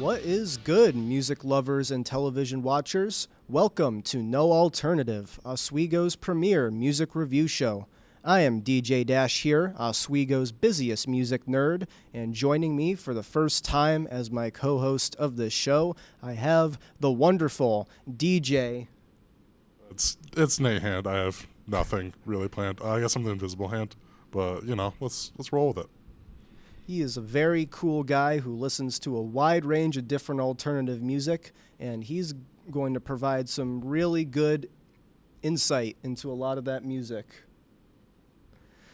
What is good, music lovers and television watchers? Welcome to No Alternative, Oswego's premier music review show. I am DJ Dash here, Oswego's busiest music nerd, and joining me for the first time as my co-host of this show, I have the wonderful DJ. It's Nate Hand. I have nothing really planned. I guess I'm the invisible hand, but let's roll with it. He is a very cool guy who listens to a wide range of different alternative music, and he's going to provide some really good insight into a lot of that music.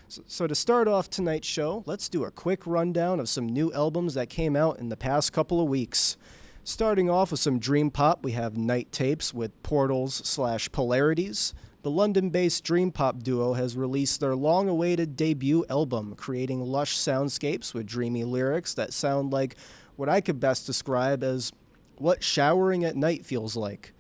So to start off tonight's show, let's do a quick rundown of some new albums that came out in the past couple of weeks. Starting off with some dream pop, we have Night Tapes with Portals/Polarities. The London-based dream pop duo has released their long-awaited debut album, creating lush soundscapes with dreamy lyrics that sound like what I could best describe as what showering at night feels like.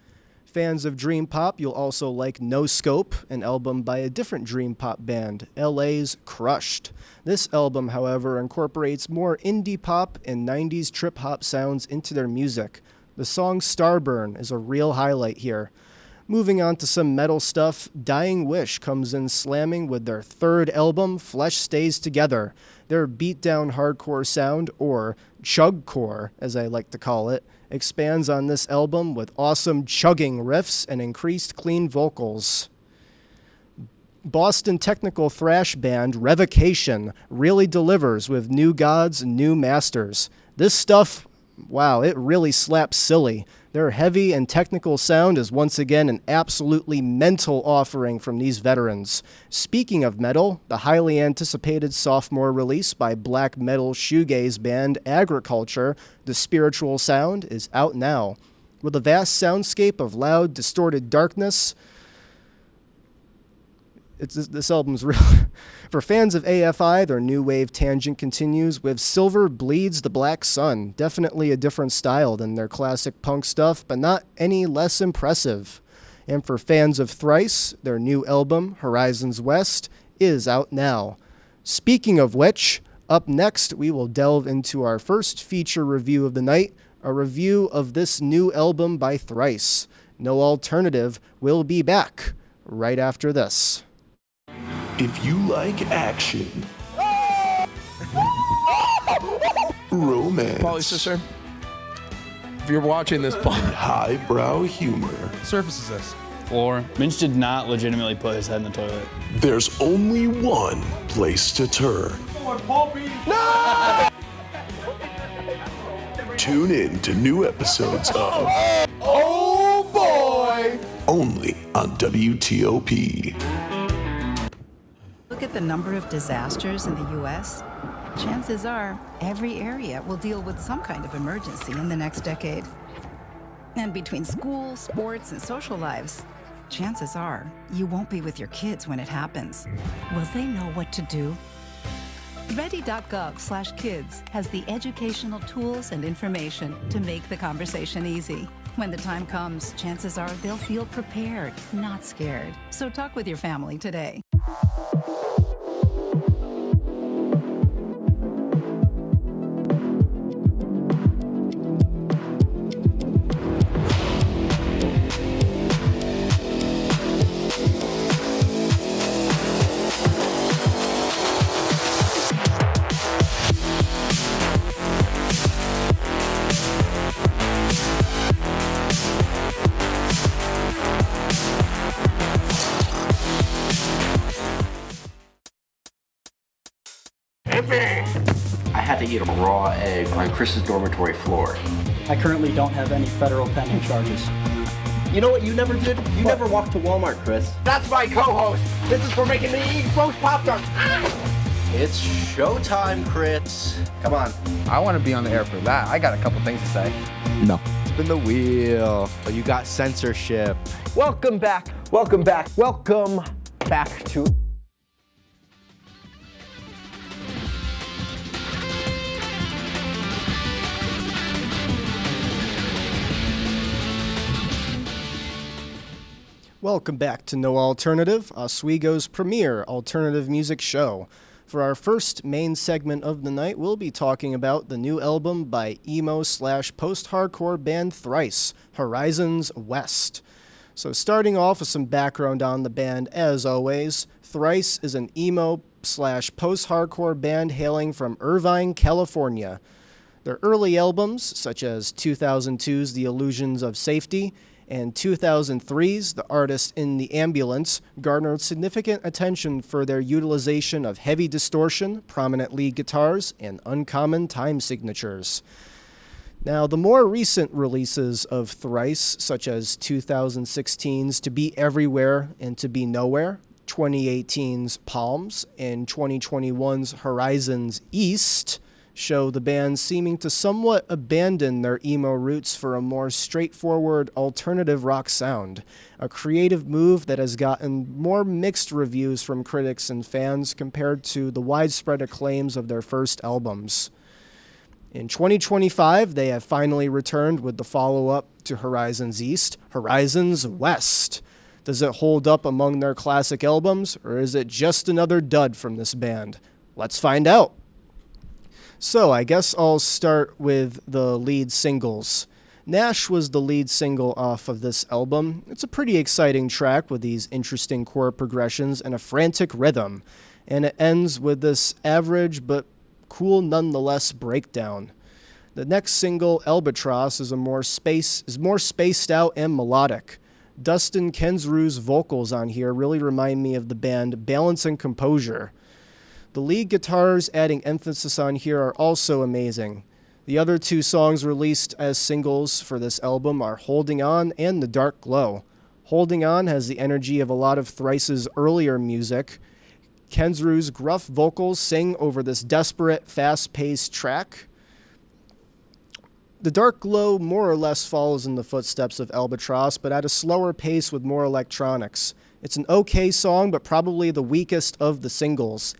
Fans of dream pop, you'll also like No Scope, an album by a different dream pop band, LA's Crushed. This album, however, incorporates more indie pop and 90s trip-hop sounds into their music. The song Starburn is a real highlight here. Moving on to some metal stuff, Dying Wish comes in slamming with their third album, Flesh Stays Together. Their beatdown hardcore sound, or chugcore as I like to call it, expands on this album with awesome chugging riffs and increased clean vocals. Boston technical thrash band Revocation really delivers with New Gods, New Masters. This stuff, wow, it really slaps silly. Their heavy and technical sound is once again an absolutely mental offering from these veterans. Speaking of metal, the highly anticipated sophomore release by black metal shoegaze band Agriculture, The Spiritual Sound, is out now. With a vast soundscape of loud, distorted darkness, this album's real. For fans of AFI, their new wave tangent continues with Silver Bleeds the Black Sun. Definitely a different style than their classic punk stuff, but not any less impressive. And for fans of Thrice, their new album, Horizons West, is out now. Speaking of which, up next we will delve into our first feature review of the night, a review of this new album by Thrice. No Alternative will be back right after this. If you like action, romance, Polly sister, if you're watching this, highbrow humor, surface is this. Floor. Minch did not legitimately put his head in the toilet. there's only one place to turn. No! Tune in to new episodes of Oh boy! only on WTOP. Look at the number of disasters in the U.S. Chances are every area will deal with some kind of emergency in the next decade. And between school, sports, and social lives, chances are you won't be with your kids when it happens. Will they know what to do? Ready.gov/kids has the educational tools and information to make the conversation easy. When the time comes, chances are they'll feel prepared, not scared. So talk with your family today. I had to eat a raw egg on Chris's dormitory floor. I currently don't have any federal pending charges. You know what you never did? You never walked to Walmart, Chris. That's my co-host. This is for making me eat roast Pop-Tarts. It's showtime, Chris. Come on. I want to be on the air for that. I got a couple things to say. No. Spin the wheel. Oh, you got censorship. Welcome back. Welcome back. Welcome back to... Welcome back to No Alternative, Oswego's premier alternative music show. For our first main segment of the night, we'll be talking about the new album by emo/post-hardcore band Thrice, Horizons West. So starting off with some background on the band, as always, Thrice is an emo/post-hardcore band hailing from Irvine, California. Their early albums, such as 2002's The Illusions of Safety and 2003's The Artist in the Ambulance, garnered significant attention for their utilization of heavy distortion, prominent lead guitars, and uncommon time signatures. Now, the more recent releases of Thrice, such as 2016's To Be Everywhere and To Be Nowhere, 2018's Palms, and 2021's Horizons East, show the band seeming to somewhat abandon their emo roots for a more straightforward alternative rock sound, a creative move that has gotten more mixed reviews from critics and fans compared to the widespread acclaims of their first albums. In 2025, they have finally returned with the follow-up to Horizons East, Horizons West. Does it hold up among their classic albums, or is it just another dud from this band? Let's find out. So I guess I'll start with the lead singles. Nash was the lead single off of this album. It's a pretty exciting track with these interesting chord progressions and a frantic rhythm. And it ends with this average but cool nonetheless breakdown. The next single, Albatross, is more spaced out and melodic. Dustin Kensrue's vocals on here really remind me of the band Balance and Composure. The lead guitars adding emphasis on here are also amazing. The other two songs released as singles for this album are Holding On and The Dark Glow. Holding On has the energy of a lot of Thrice's earlier music. Kensrue's gruff vocals sing over this desperate, fast-paced track. The Dark Glow more or less follows in the footsteps of Albatross, but at a slower pace with more electronics. It's an okay song, but probably the weakest of the singles.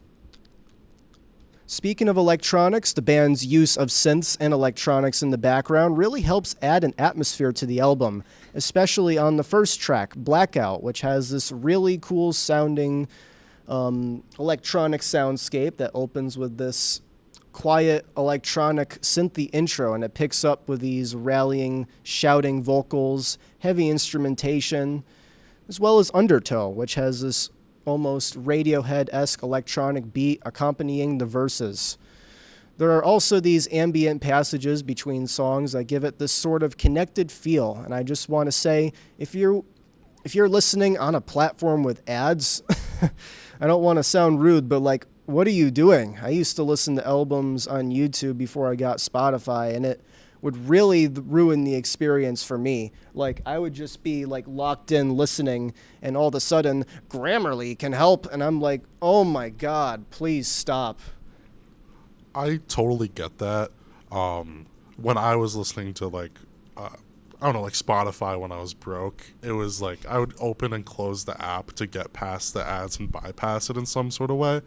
Speaking of electronics, the band's use of synths and electronics in the background really helps add an atmosphere to the album, especially on the first track, Blackout, which has this really cool sounding electronic soundscape that opens with this quiet electronic synthy intro, and it picks up with these rallying, shouting vocals, heavy instrumentation, as well as Undertow, which has this almost Radiohead-esque electronic beat accompanying the verses. There are also these ambient passages between songs that give it this sort of connected feel, and I just want to say, if you're listening on a platform with ads, I don't want to sound rude, but like, what are you doing? I used to listen to albums on YouTube before I got Spotify, and it would really ruin the experience for me. Like, I would just be like locked in listening, and all of a sudden Grammarly can help, and I'm like, oh my God, please stop. I totally get that. When I was listening to like Spotify when I was broke, it was like I would open and close the app to get past the ads and bypass it in some sort of way.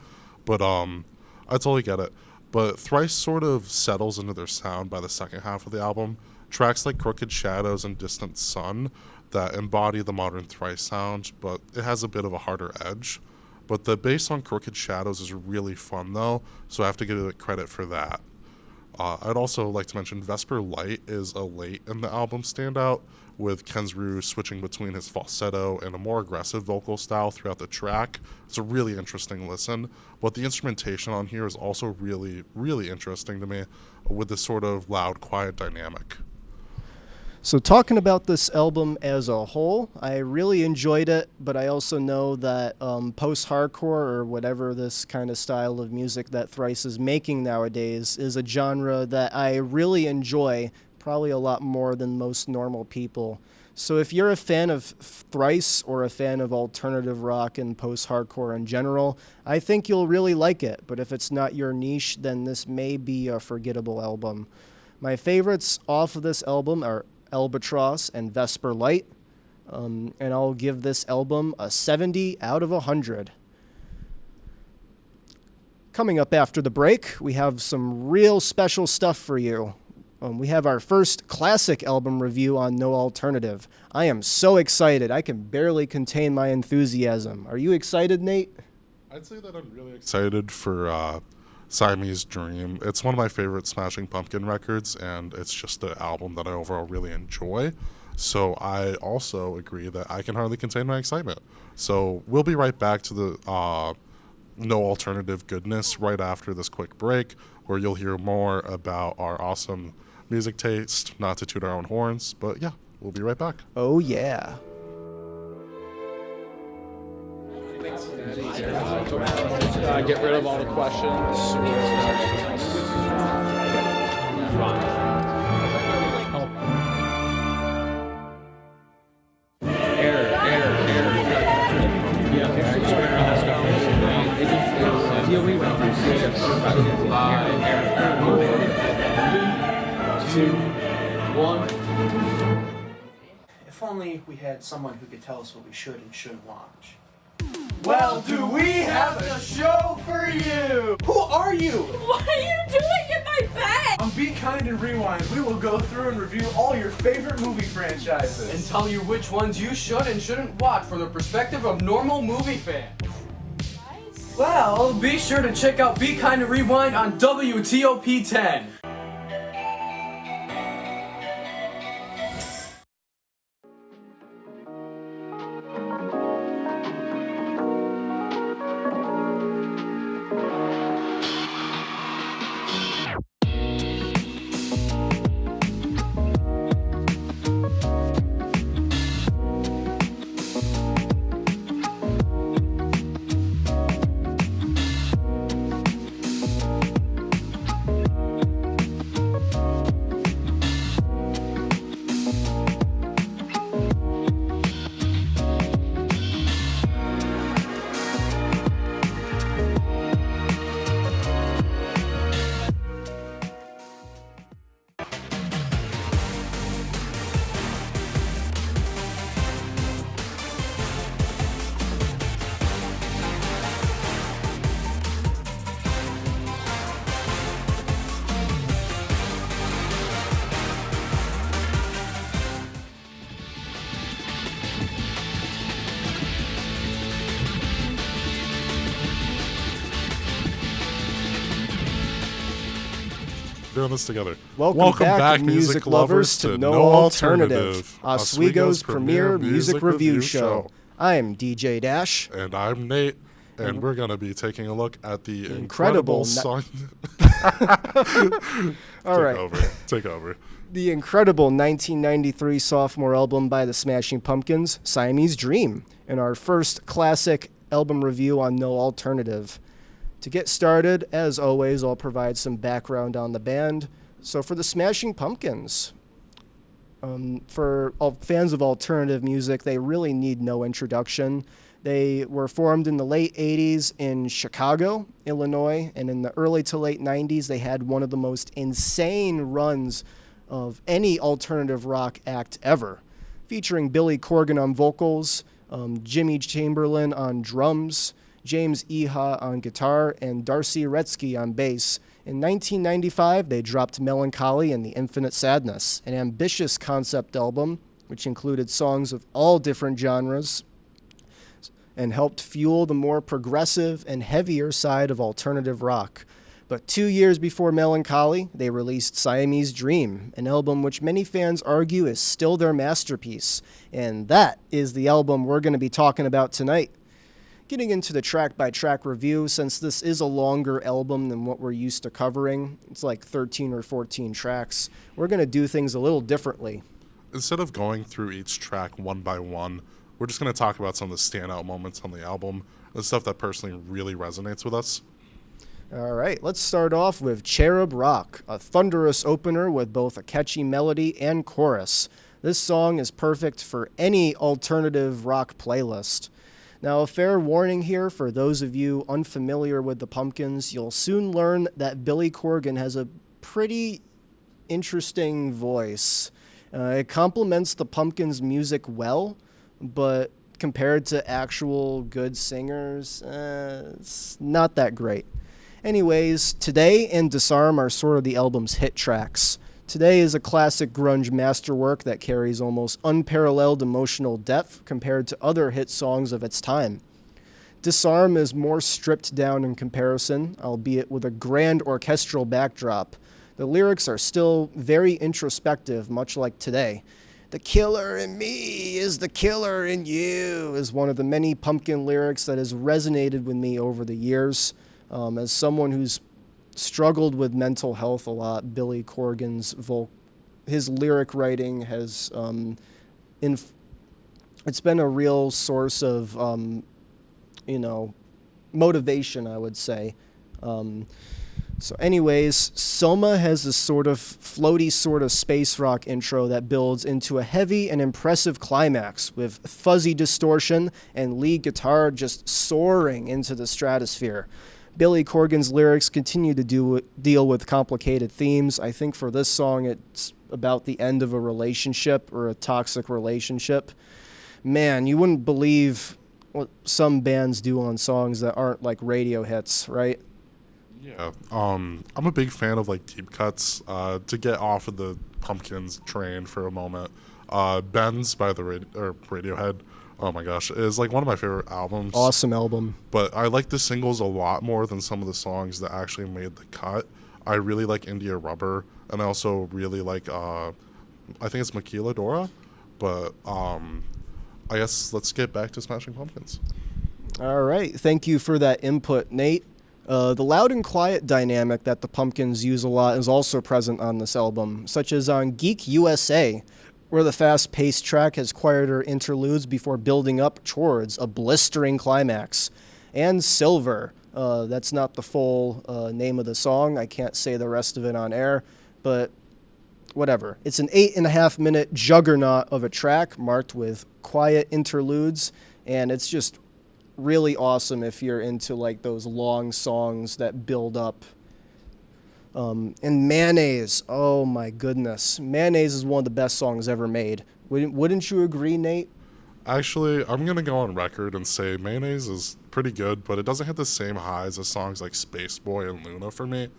But I totally get it. But Thrice sort of settles into their sound by the second half of the album. Tracks like Crooked Shadows and Distant Sun that embody the modern Thrice sound, but it has a bit of a harder edge. But the bass on Crooked Shadows is really fun, though, so I have to give it credit for that. I'd also like to mention Vesper Light is a late in the album standout, with Kensrue switching between his falsetto and a more aggressive vocal style throughout the track. It's a really interesting listen, but the instrumentation on here is also really, really interesting to me, with this sort of loud, quiet dynamic. So talking about this album as a whole, I really enjoyed it, but I also know that post-hardcore, or whatever this kind of style of music that Thrice is making nowadays, is a genre that I really enjoy, probably a lot more than most normal people. So if you're a fan of Thrice or a fan of alternative rock and post-hardcore in general, I think you'll really like it. But if it's not your niche, then this may be a forgettable album. My favorites off of this album are Albatross and Vesper Light, and I'll give this album a 70 out of 100. Coming up after the break, we have some real special stuff for you. We have our first classic album review on No Alternative. I am so excited. I can barely contain my enthusiasm. Are you excited, Nate? I'd say that I'm really excited for Siamese Dream. It's one of my favorite Smashing Pumpkin records, and it's just an album that I overall really enjoy. So I also agree that I can hardly contain my excitement. So we'll be right back to the No Alternative goodness right after this quick break, where you'll hear more about our awesome music taste, not to toot our own horns, but yeah, we'll be right back. Oh, yeah. Get rid of all the questions. If only we had someone who could tell us what we should and shouldn't watch. Well, do we have a show for you? Who are you? What are you doing in my bed? On Be Kind and Rewind, we will go through and review all your favorite movie franchises. And tell you which ones you should and shouldn't watch from the perspective of normal movie fans. Well, be sure to check out Be Kind and Rewind on WTOP 10. Doing this together. Welcome back, music lovers, to No Alternative, Oswego's premier music review show. I'm DJ Dash. And I'm Nate, and we're going to be taking a look at the incredible song. All right. Take over. The incredible 1993 sophomore album by the Smashing Pumpkins, Siamese Dream, and our first classic album review on No Alternative. To get started, as always, I'll provide some background on the band. So for the Smashing Pumpkins, for all fans of alternative music, they really need no introduction. They were formed in the late 80s in Chicago, Illinois, and in the early to late 90s, they had one of the most insane runs of any alternative rock act ever, featuring Billy Corgan on vocals, Jimmy Chamberlin on drums, James Iha on guitar, and Darcy Retzky on bass. In 1995, they dropped Melancholy and the Infinite Sadness, an ambitious concept album which included songs of all different genres and helped fuel the more progressive and heavier side of alternative rock. But 2 years before Melancholy, they released Siamese Dream, an album which many fans argue is still their masterpiece. And that is the album we're going to be talking about tonight. Getting into the track-by-track review, since this is a longer album than what we're used to covering, it's like 13 or 14 tracks, we're going to do things a little differently. Instead of going through each track one by one, we're just going to talk about some of the standout moments on the album, the stuff that personally really resonates with us. All right, let's start off with Cherub Rock, a thunderous opener with both a catchy melody and chorus. This song is perfect for any alternative rock playlist. Now, a fair warning here for those of you unfamiliar with the Pumpkins, you'll soon learn that Billy Corgan has a pretty interesting voice. It complements the Pumpkins' music well, but compared to actual good singers, it's not that great. Anyways, Today and Disarm are sort of the album's hit tracks. Today is a classic grunge masterwork that carries almost unparalleled emotional depth compared to other hit songs of its time. Disarm is more stripped down in comparison, albeit with a grand orchestral backdrop. The lyrics are still very introspective, much like today. The killer in me is the killer in you is one of the many Pumpkin lyrics that has resonated with me over the years. As someone who's struggled with mental health a lot, Billy Corgan's his lyric writing has it's been a real source of motivation, I would say. So anyways, Soma has this sort of floaty sort of space rock intro that builds into a heavy and impressive climax with fuzzy distortion and lead guitar just soaring into the stratosphere. Billy Corgan's lyrics continue to deal with complicated themes. I think for this song, it's about the end of a relationship or a toxic relationship. Man, you wouldn't believe what some bands do on songs that aren't like radio hits, right? Yeah, I'm a big fan of like deep cuts. To get off of the Pumpkins train for a moment, Ben's by the Radiohead. Oh my gosh, is like one of my favorite albums. Awesome album. But I like the singles a lot more than some of the songs that actually made the cut. I really like India Rubber, and I also really like I think it's Maquiladora. But I guess let's get back to Smashing Pumpkins. All right, thank you for that input, Nate. The loud and quiet dynamic that the Pumpkins use a lot is also present on this album, such as on Geek USA, where the fast-paced track has quieter interludes before building up towards a blistering climax. And Silver, that's not the full name of the song. I can't say the rest of it on air, but whatever. It's an 8.5-minute juggernaut of a track marked with quiet interludes, and it's just really awesome if you're into like those long songs that build up. And Mayonnaise, oh my goodness. Mayonnaise is one of the best songs ever made. Wouldn't you agree, Nate? Actually, I'm going to go on record and say Mayonnaise is pretty good, but it doesn't hit the same highs as songs like Space Boy and Luna for me.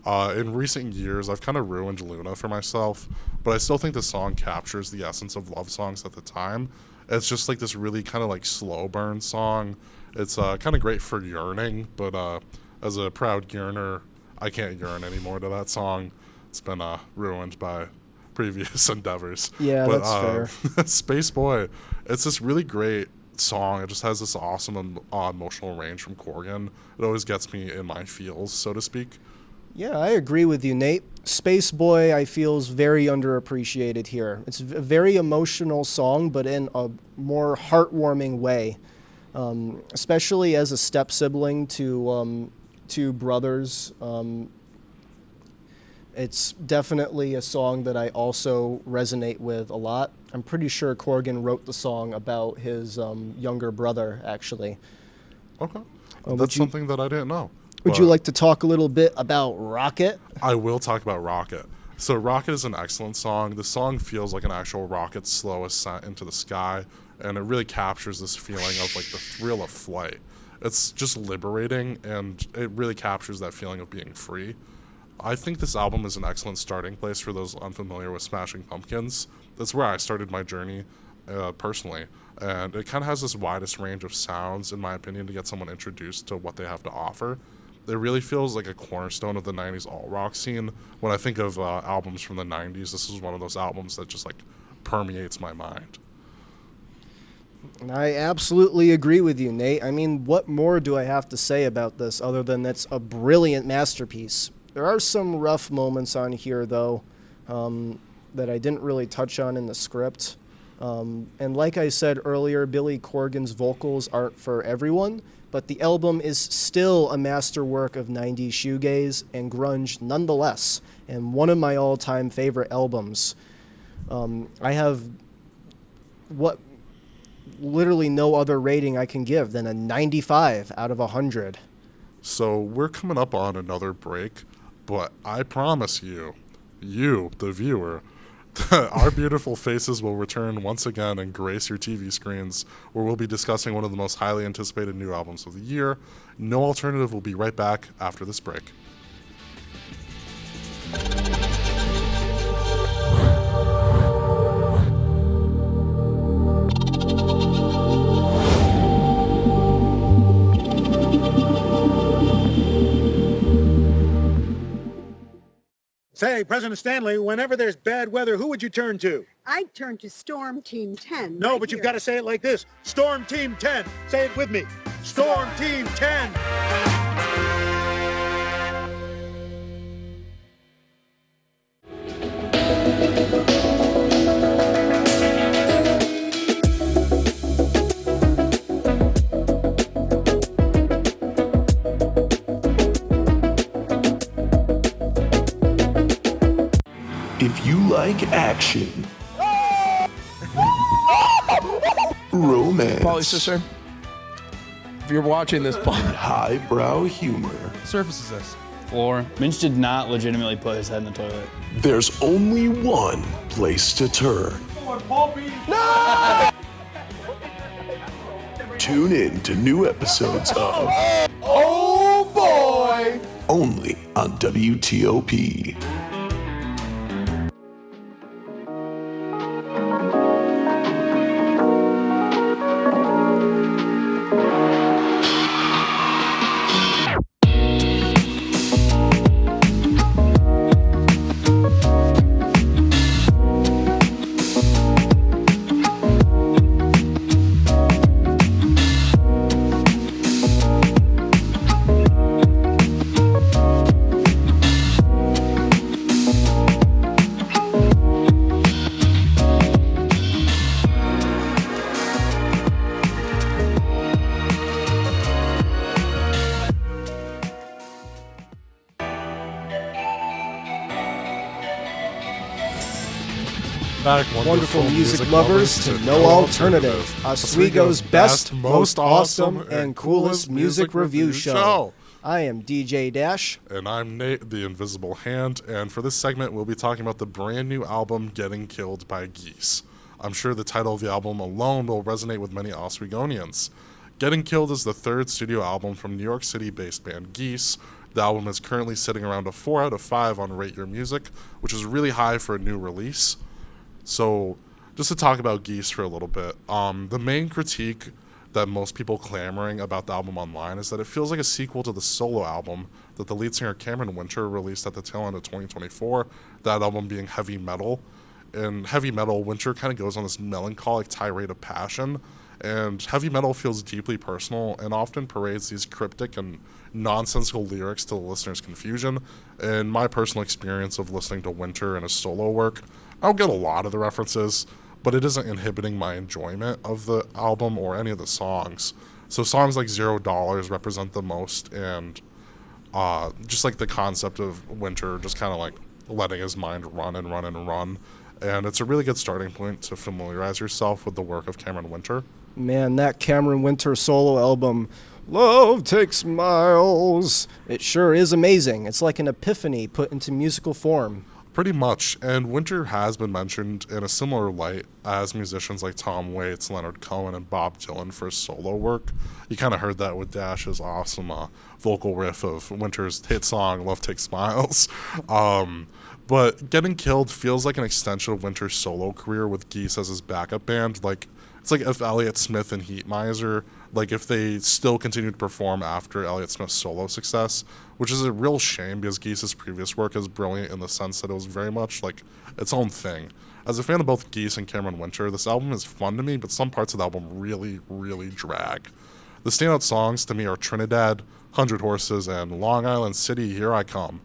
In recent years, I've kind of ruined Luna for myself, but I still think the song captures the essence of love songs at the time. It's just like this really kind of like slow burn song. It's kind of great for yearning, but as a proud yearner, I can't yearn anymore to that song. It's been ruined by previous endeavors. Yeah, but, that's fair. Space Boy, it's this really great song. It just has this awesome emotional range from Corgan. It always gets me in my feels, so to speak. Yeah, I agree with you, Nate. Space Boy, I feel, is very underappreciated here. It's a very emotional song, but in a more heartwarming way. Especially as a step sibling to two brothers. It's definitely a song that I also resonate with a lot. I'm pretty sure Corgan wrote the song about his younger brother, actually. Okay. That's something that I didn't know. Would you like to talk a little bit about Rocket? I will talk about Rocket. So Rocket is an excellent song. The song feels like an actual rocket's slow ascent into the sky, and it really captures this feeling of like the thrill of flight. It's just liberating, and it really captures that feeling of being free. I think this album is an excellent starting place for those unfamiliar with Smashing Pumpkins. That's where I started my journey personally, and it kind of has this widest range of sounds, in my opinion, to get someone introduced to what they have to offer. It really feels like a cornerstone of the 90s alt-rock scene. When I think of albums from the 90s, this is one of those albums that just like permeates my mind. I absolutely agree with you, Nate. I mean, what more do I have to say about this other than it's a brilliant masterpiece? There are some rough moments on here, though, that I didn't really touch on in the script. And like I said earlier, Billy Corgan's vocals aren't for everyone, but the album is still a masterwork of 90s shoegaze and grunge nonetheless, and one of my all-time favorite albums. I have literally no other rating I can give than a 95 out of 100. So we're coming up on another break, but I promise you, the viewer, our beautiful faces will return once again and grace your TV screens, where we'll be discussing one of the most highly anticipated new albums of the year. No Alternative will be right back after this break. Say, President Stanley, whenever there's bad weather, who would you turn to? I'd turn to Storm Team 10. No, right but you've here. got to say it like this. Storm Team 10. Say it with me. Storm Team 10. If you like action, romance, Polly sister, if you're watching this, and highbrow humor, Surface is this? Floor. Minch did not legitimately put his head in the toilet. there's only one place to turn. No! Tune in to new episodes of Oh boy! only on WTOP. Back, Wonderful music lovers to No Alternative, Oswego's best, most awesome, and coolest music review show. I am DJ Dash. And I'm Nate, the Invisible Hand, and for this segment we'll be talking about the brand new album Getting Killed by Geese. I'm sure the title of the album alone will resonate with many Oswegonians. Getting Killed is the third studio album from New York City-based band Geese. The album is currently sitting around a 4 out of 5 on Rate Your Music, which is really high for a new release. So, just to talk about Geese for a little bit, the main critique that most people clamoring about the album online is that it feels like a sequel to the solo album that the lead singer Cameron Winter released at the tail end of 2024, that album being Heavy Metal. In Heavy Metal, Winter kind of goes on this melancholic tirade of passion, and Heavy Metal feels deeply personal and often parades these cryptic and nonsensical lyrics to the listener's confusion. In my personal experience of listening to Winter and his solo work, I don't get a lot of the references, but it isn't inhibiting my enjoyment of the album or any of the songs. So songs like $0 represent the most, and just like the concept of Winter just kind of like letting his mind run and run and run. And it's a really good starting point to familiarize yourself with the work of Cameron Winter. Man, that Cameron Winter solo album, Love Takes Miles, it sure is amazing. It's like an epiphany put into musical form. Pretty much, and Winter has been mentioned in a similar light as musicians like Tom Waits, Leonard Cohen, and Bob Dylan for his solo work. You kind of heard that with Dash's awesome vocal riff of Winter's hit song, Love Takes Smiles. But Getting Killed feels like an extension of Winter's solo career with Geese as his backup band. Like, it's like if Elliott Smith and Heat Miser, like if they still continued to perform after Elliott Smith's solo success, which is a real shame because Geese's previous work is brilliant in the sense that it was very much like its own thing. As a fan of both Geese and Cameron Winter, this album is fun to me, but some parts of the album really, really drag. The standout songs to me are Trinidad, 100 Horses, and Long Island City, Here I Come.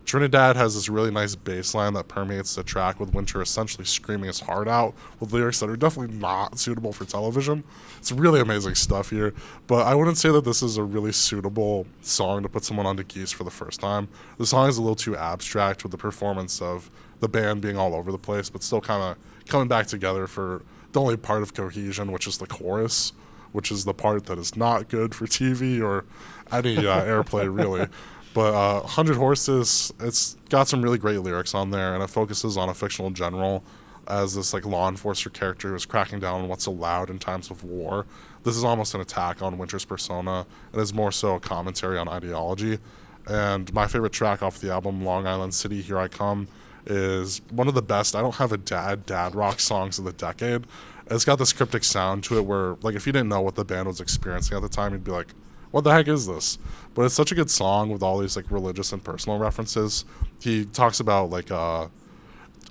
Trinidad has this really nice bass line that permeates the track, with Winter essentially screaming his heart out with lyrics that are definitely not suitable for television. It's really amazing stuff here, but I wouldn't say that this is a really suitable song to put someone onto Geese for the first time. The song is a little too abstract, with the performance of the band being all over the place, but still kind of coming back together for the only part of cohesion, which is the chorus, which is the part that is not good for TV or any airplay, really. But 100 Horses, it's got some really great lyrics on there, and it focuses on a fictional general as this like law enforcer character who's cracking down on what's allowed in times of war. This is almost an attack on Winter's persona, and is more so a commentary on ideology. And my favorite track off the album, Long Island City, Here I Come, is one of the best I don't have a dad rock songs of the decade. It's got this cryptic sound to it where, like, if you didn't know what the band was experiencing at the time, you'd be like, what the heck is this? But it's such a good song with all these like religious and personal references. He talks about like I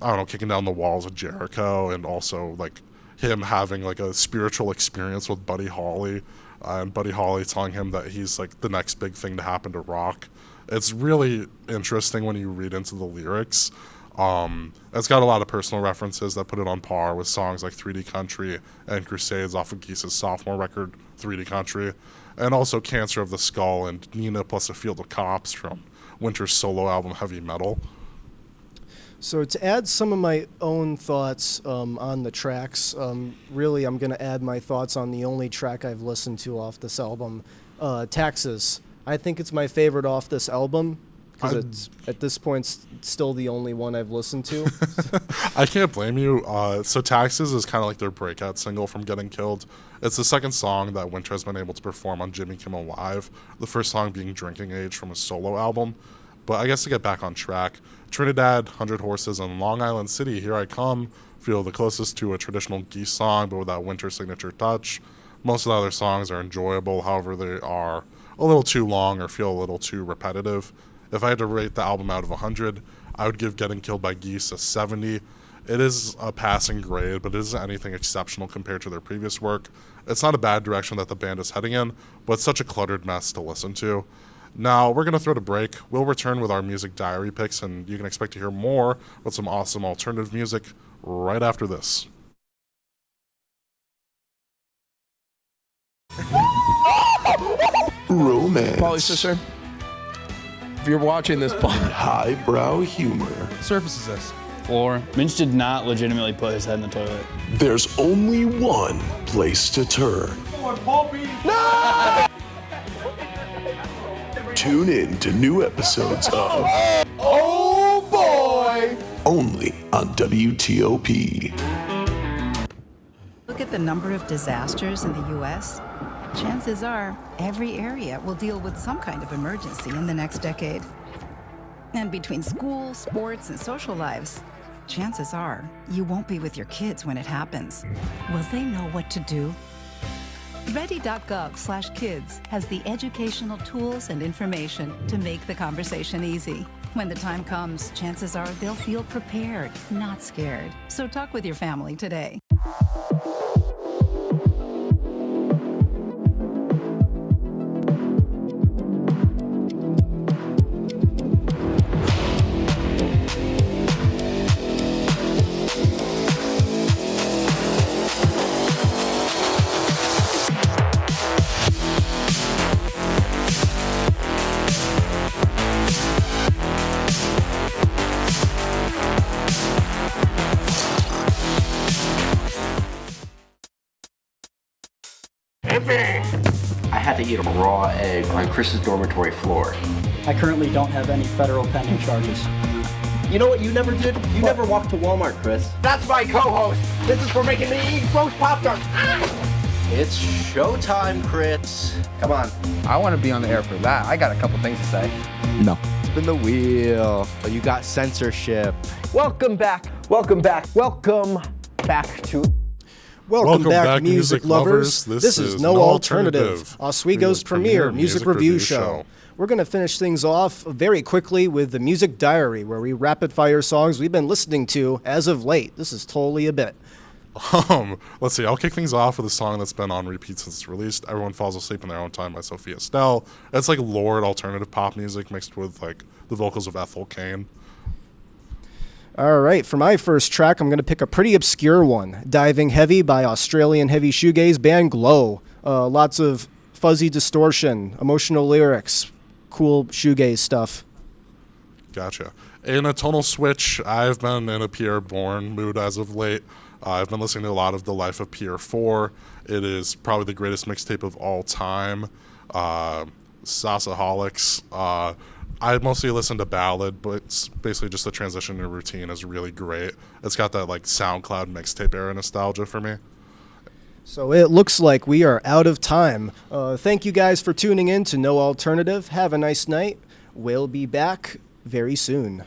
don't know, kicking down the walls of Jericho, and also like him having like a spiritual experience with Buddy Holly, and Buddy Holly telling him that he's like the next big thing to happen to rock. It's really interesting when you read into the lyrics. It's got a lot of personal references that put it on par with songs like 3D Country and Crusades off of Geese's sophomore record, 3D Country, and also Cancer of the Skull and Nina plus a Field of Cops from Winter's solo album Heavy Metal. So to add some of my own thoughts on the tracks, really I'm going to add my thoughts on the only track I've listened to off this album, Taxes. I think it's my favorite off this album because it's at this point still the only one I've listened to. I can't blame you. So Taxes is kind of like their breakout single from Getting Killed. It's the second song that Winter has been able to perform on Jimmy Kimmel Live, the first song being Drinking Age from a solo album. But I guess to get back on track, Trinidad, 100 Horses, and Long Island City, Here I Come, feel the closest to a traditional Geese song, but with that Winter signature touch. Most of the other songs are enjoyable, however, they are a little too long or feel a little too repetitive. If I had to rate the album out of 100, I would give Getting Killed by Geese a 70. It is a passing grade, but it isn't anything exceptional compared to their previous work. It's not a bad direction that the band is heading in, but it's such a cluttered mess to listen to. Now, we're going to throw it a break. We'll return with our music diary picks, and you can expect to hear more with some awesome alternative music right after this. Romance. Polly, sister, if you're watching this, highbrow humor. Surface is this? Floor. Minch did not legitimately put his head in the toilet. There's only one place to turn. No! Tune in to new episodes of Oh boy! only on WTOP. Look at the number of disasters in the U.S. Chances are every area will deal with some kind of emergency in the next decade. And between school, sports, and social lives, chances are you won't be with your kids when it happens. Will they know what to do? Ready.gov/kids has the educational tools and information to make the conversation easy. When the time comes, chances are they'll feel prepared, not scared. So talk with your family today. I had to eat a raw egg on Chris's dormitory floor. I currently don't have any federal pending charges. You know what you never did? You never walked to Walmart, Chris. That's my co-host. This is for making me eat roast Pop-Tarts. It's showtime, Chris. Come on. I want to be on the air for that. I got a couple things to say. No. Spin the wheel. Oh, you got censorship. Welcome back. Welcome back. Welcome back to... Welcome back, music lovers. This is No Alternative, Oswego's premier music review show. We're going to finish things off very quickly with the Music Diary, where we rapid-fire songs we've been listening to as of late. This is totally a bit. Let's see. I'll kick things off with a song that's been on repeat since it's released. Everyone Falls Asleep in Their Own Time by Sophia Estelle. It's like Lord alternative pop music mixed with like the vocals of Ethel Cain. All right, for my first track, I'm going to pick a pretty obscure one, Diving Heavy by Australian heavy shoegaze band Glow. Lots of fuzzy distortion, emotional lyrics, cool shoegaze stuff. Gotcha. In a tonal switch, I've been in a Pierre Bourne mood as of late. I've been listening to a lot of The Life of Pierre 4. It is probably the greatest mixtape of all time. Sassaholics. I mostly listen to Ballad, but it's basically just the transition to routine is really great. It's got that like SoundCloud mixtape era nostalgia for me. So it looks like we are out of time. Thank you guys for tuning in to No Alternative. Have a nice night. We'll be back very soon.